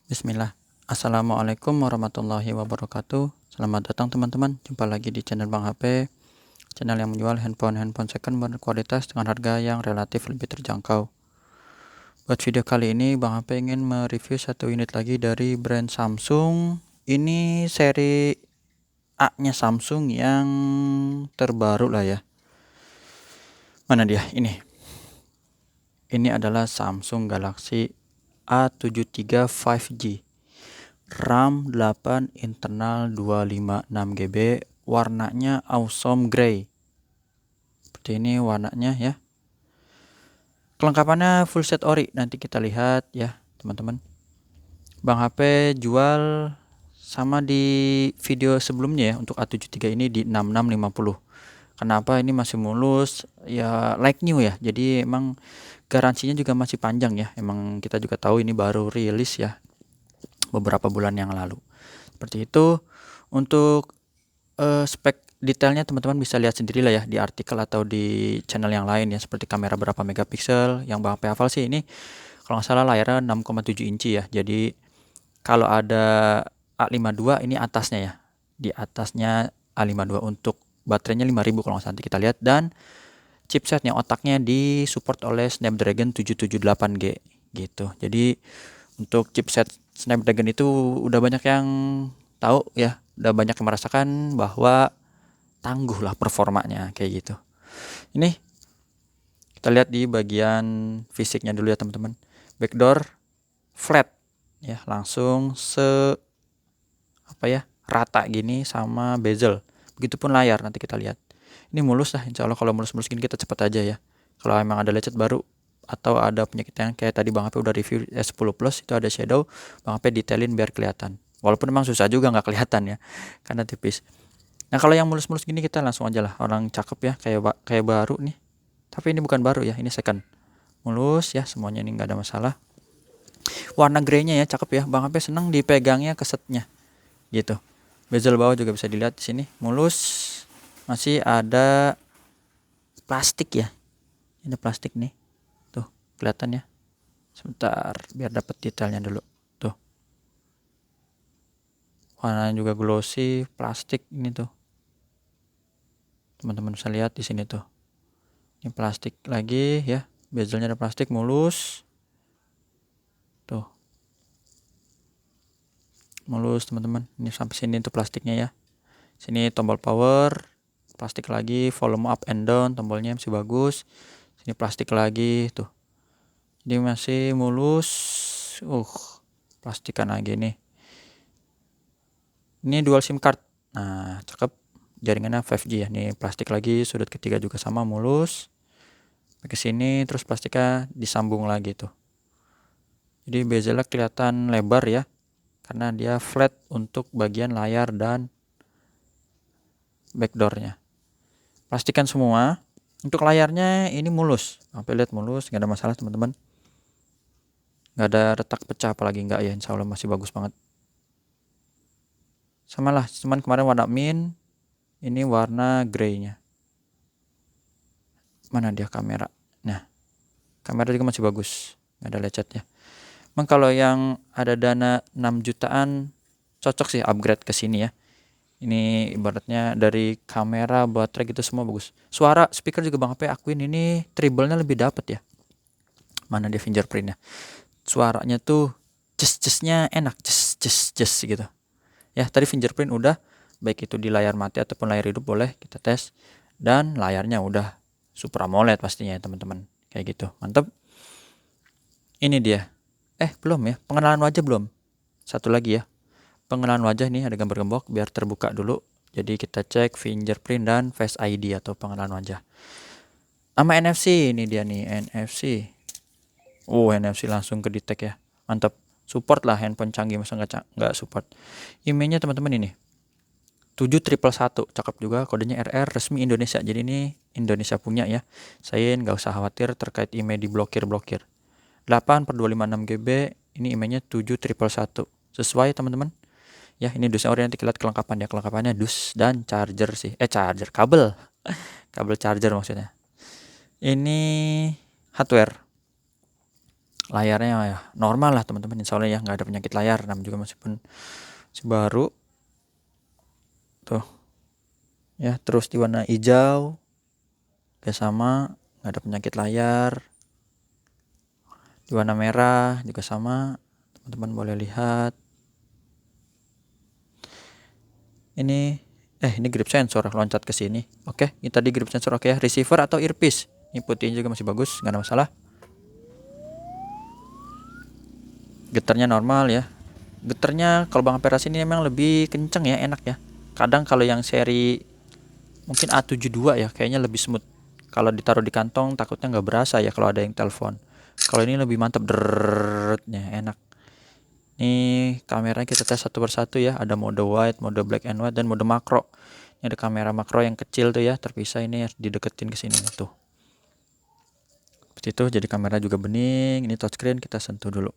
Bismillah. Assalamualaikum warahmatullahi wabarakatuh. Selamat datang teman-teman. Jumpa lagi di channel Bang HP. Channel yang menjual handphone second berkualitas dengan harga yang relatif lebih terjangkau. Buat video kali ini Bang HP ingin mereview satu unit lagi dari brand Samsung. Ini seri A-nya Samsung yang terbaru lah ya. Mana dia? Ini adalah Samsung Galaxy A73 5G. RAM 8, internal 256 GB, warnanya awesome gray. Seperti ini warnanya ya. Kelengkapannya full set ori, nanti kita lihat ya teman-teman. Bang HP jual sama di video sebelumnya ya, untuk A73 ini di 6650. Kenapa ini masih mulus? Ya like new ya, jadi emang garansinya juga masih panjang ya. Emang kita juga tahu ini baru rilis ya, beberapa bulan yang lalu. Seperti itu. Untuk spek detailnya teman-teman bisa lihat sendiri lah ya di artikel atau di channel yang lain ya, seperti kamera berapa megapiksel. Yang Bang HP hafal sih ini kalau nggak salah layarnya 6,7 inci ya. Jadi kalau ada A52 ini atasnya ya, di atasnya A52. Untuk baterainya 5000 kalau nggak salah, nanti kita lihat. Dan chipsetnya, otaknya disupport oleh Snapdragon 778G gitu. Jadi untuk chipset Snapdragon itu udah banyak yang tahu ya, udah banyak yang merasakan bahwa tangguh lah performanya kayak gitu. Ini kita lihat di bagian fisiknya dulu ya teman-teman. Backdoor flat ya, langsung rata gini sama bezel. Begitupun layar, nanti kita lihat. Ini mulus lah, insya Allah. Kalau mulus-mulus gini kita cepat aja ya. Kalau emang ada lecet baru atau ada penyakit yang kayak tadi Bang HP udah review S10 Plus, itu ada shadow, Bang HP detailin biar kelihatan. Walaupun emang susah juga nggak kelihatan ya, karena tipis. Nah kalau yang mulus-mulus gini kita langsung aja lah, orang cakep ya, kayak baru nih. Tapi ini bukan baru ya, ini second. Mulus ya semuanya, ini nggak ada masalah. Warna greynya ya cakep ya, Bang HP seneng dipegangnya, kesetnya gitu. Bezel bawah juga bisa dilihat di sini, mulus. Masih ada plastik ya, ini plastik nih, tuh kelihatan ya. Sebentar biar dapat detailnya dulu. Tuh warnanya juga glossy, plastik ini tuh. Teman-teman bisa lihat di sini tuh. Ini plastik lagi ya, bezelnya ada plastik, mulus. Tuh. Mulus teman-teman. Ini sampai sini tuh plastiknya ya. Sini tombol power, plastik lagi, volume up and down, tombolnya masih bagus. Sini plastik lagi tuh. Jadi masih mulus. Plastikan lagi nih. Ini dual SIM card. Nah, cakep. Jaringannya 5G ya. Nih plastik lagi, sudut ketiga juga sama, mulus. Ke sini terus plastiknya disambung lagi tuh. Jadi bezelnya kelihatan lebar ya, karena dia flat untuk bagian layar dan backdoornya. Pastikan semua. Untuk layarnya ini mulus, sampai lihat mulus, nggak ada masalah teman-teman. Nggak ada retak pecah apalagi, nggak ya, insya Allah masih bagus banget. Sama lah, cuman kemarin warna mint, ini warna greynya. Mana dia kamera? Nah, kamera juga masih bagus, nggak ada lecetnya. Emang kalau yang ada dana 6 jutaan cocok sih upgrade ke sini ya. Ini ibaratnya dari kamera, baterai gitu semua bagus. Suara speaker juga Bang HP akuin ini treble-nya lebih dapet ya. Mana dia fingerprintnya? Suaranya tuh jes-jesnya enak, jes gitu. Ya tadi fingerprint udah, baik itu di layar mati ataupun layar hidup boleh kita tes. Dan layarnya udah Super AMOLED pastinya ya teman-teman. Kayak gitu, mantep. Ini dia. Belum ya, pengenalan wajah belum. Satu lagi ya, pengenalan wajah nih, ada gambar gembok, biar terbuka dulu. Jadi kita cek fingerprint dan Face ID atau pengenalan wajah. Sama NFC, ini dia nih NFC. NFC langsung ke detect ya, mantap. Support lah handphone canggih, masa nggak support. Emailnya teman-teman ini 7111, cakep juga, kodenya RR, resmi Indonesia. Jadi ini Indonesia punya ya. Saya nggak usah khawatir terkait email diblokir. 8/256 GB, ini emailnya 7111. Sesuai teman-teman. Ya, ini dusnya ori, nanti kita lihat kelengkapan ya. Kelengkapannya dus dan charger sih. Charger, kabel. Kabel charger maksudnya. Ini hardware. layarnya ya normal lah teman-teman, insya Allah ya, nggak ada penyakit layar, namanya juga masih baru tuh ya. Terus di warna hijau juga sama, nggak ada penyakit layar. Di warna merah juga sama, teman-teman boleh lihat. Ini grip sensor loncat ke sini. Oke, ini tadi grip sensor. Oke ya, receiver atau earpiece. Ini putihnya juga masih bagus, nggak ada masalah. Getarnya normal ya. Getarnya kalau Bang Aperas ini memang lebih kenceng ya, enak ya. Kadang kalau yang seri mungkin A72 ya, kayaknya lebih smooth. Kalau ditaruh di kantong takutnya nggak berasa ya kalau ada yang telepon. Kalau ini lebih mantap, derrrrnya enak. Nih kameranya kita tes satu persatu ya. Ada mode wide, mode black and white, dan mode makro. Ini ada kamera makro yang kecil tuh ya, terpisah, ini harus dideketin ke sini tuh. Seperti itu, jadi kamera juga bening. Ini touchscreen, kita sentuh dulu.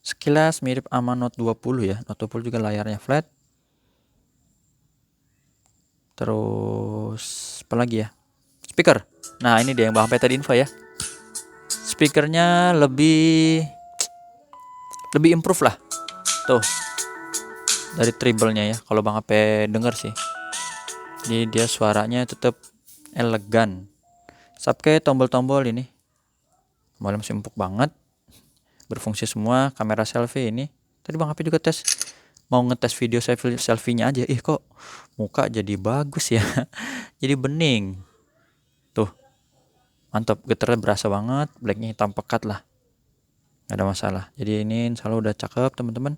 Sekilas mirip sama Note 20 ya. Note 20 juga layarnya flat. Terus apa lagi ya? Speaker. Nah, ini dia yang Bang tadi info ya. Speakernya lebih improve lah. Tuh. Dari treble-nya ya. Kalau Bang HP denger sih. Jadi dia suaranya tetap elegan. Sampai tombol-tombol ini. Tombolnya masih empuk banget. Berfungsi semua. Kamera selfie ini. Tadi Bang HP juga tes. Mau ngetes video selfie-nya aja. Kok muka jadi bagus ya. Jadi bening. Tuh. Mantap, getarnya berasa banget, blacknya hitam pekat lah, nggak ada masalah. Jadi ini insya Allah udah cakep teman-teman.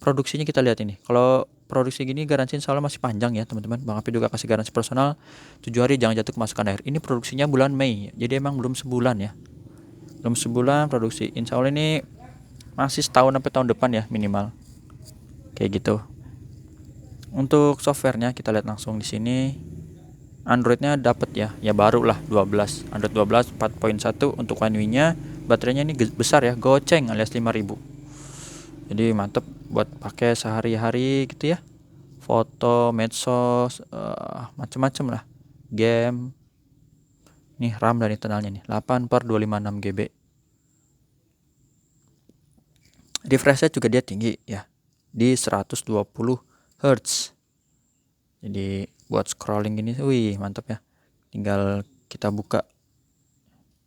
Produksinya kita lihat ini, kalau produksi gini garansi insya Allah masih panjang ya teman-teman. Bang Api juga kasih garansi personal 7 hari jangan jatuh kemasukan air. Ini produksinya bulan Mei, jadi emang belum sebulan ya, belum sebulan produksi. Insya Allah ini masih setahun sampai tahun depan ya minimal, kayak gitu. Untuk softwarenya kita lihat langsung di sini. Androidnya dapat ya baru lah 12, Android 12 4.1 untuk One UI-nya. Baterainya ini besar ya, goceng alias 5000. Jadi mantep buat pakai sehari-hari gitu ya. Foto, medsos, macem-macem lah. Game. Nih RAM dan internalnya nih 8/256 GB. Refresh rate juga dia tinggi ya, di 120 Hz. Jadi buat scrolling ini, wih mantap ya. Tinggal kita buka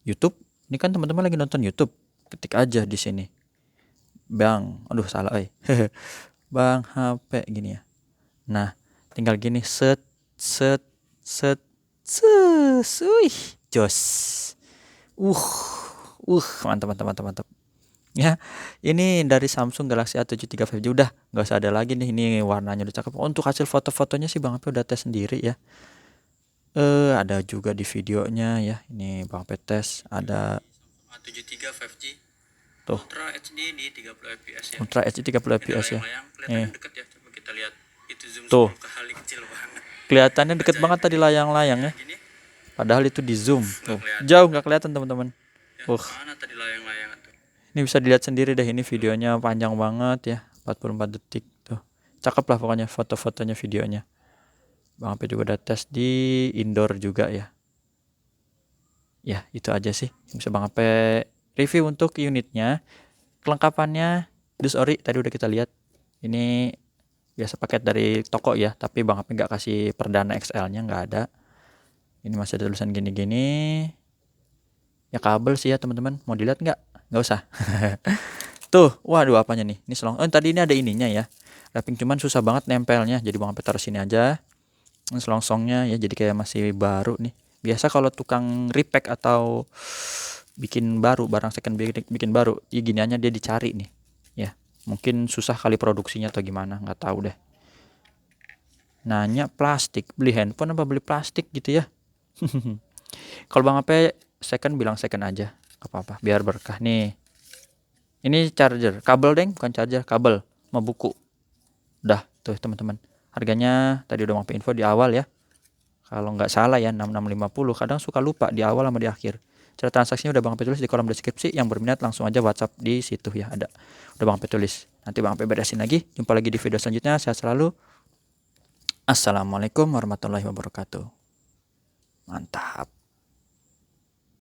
YouTube. Ini kan teman-teman lagi nonton YouTube, ketik aja di sini. Aduh salah, Bang HP gini ya. Nah, tinggal gini, set, wih, jos. Mantap. Ya, ini dari Samsung Galaxy A73 5G, udah nggak usah ada lagi nih. Ini warnanya udah cakep. Untuk hasil foto-fotonya sih Bang HP udah tes sendiri ya. Ada juga di videonya ya. Ini Bang HP tes, ada A73 5G. Tuh. Ultra HD di 30 fps ya. Ultra HD 30 fps ya. Kelihatannya deket ya. Coba kita lihat. Itu zoom tuh. Kali kecil banget. Kelihatannya deket banget tadi layang-layang ya. Padahal itu di zoom. Tuh. Jauh nggak kelihatan teman-teman. Mana tadi layang-layang tuh. Ini bisa dilihat sendiri deh, ini videonya panjang banget ya, 44 detik tuh. Cakep lah pokoknya foto-fotonya, videonya. Bang HP juga udah tes di indoor juga ya. Ya, itu aja sih bisa Bang HP review untuk unitnya. Kelengkapannya dus ori tadi udah kita lihat. Ini biasa paket dari toko ya, tapi Bang HP nggak kasih perdana XL-nya, nggak ada. Ini masih ada tulisan gini-gini. Ya kabel sih ya teman-teman, mau dilihat nggak usah. Tuh, waduh apanya nih? Ini tadi ini ada ininya ya, wrapping, cuman susah banget nempelnya. Jadi Bang HP taruh sini aja. Ini selongsongnya ya, jadi kayak masih baru nih. Biasa kalau tukang repack atau bikin baru, barang second bikin baru, ya giniannya dia dicari nih. Ya, mungkin susah kali produksinya atau gimana, nggak tahu deh. Nanya plastik, beli handphone apa beli plastik gitu ya. Kalau Bang HP second bilang second aja, gak apa-apa, biar berkah nih. Ini charger, kabel deng, bukan charger, kabel sama buku. Udah tuh teman-teman. Harganya tadi udah mampir info di awal ya. Kalau nggak salah ya 6650. Kadang suka lupa di awal sama di akhir. Cara transaksinya udah Bang Pe tulis di kolom deskripsi. Yang berminat langsung aja WhatsApp di situ ya, ada. Udah Bang Pe tulis. Nanti Bang Pe beresin lagi. Jumpa lagi di video selanjutnya. Sehat selalu. Assalamualaikum warahmatullahi wabarakatuh. Mantap.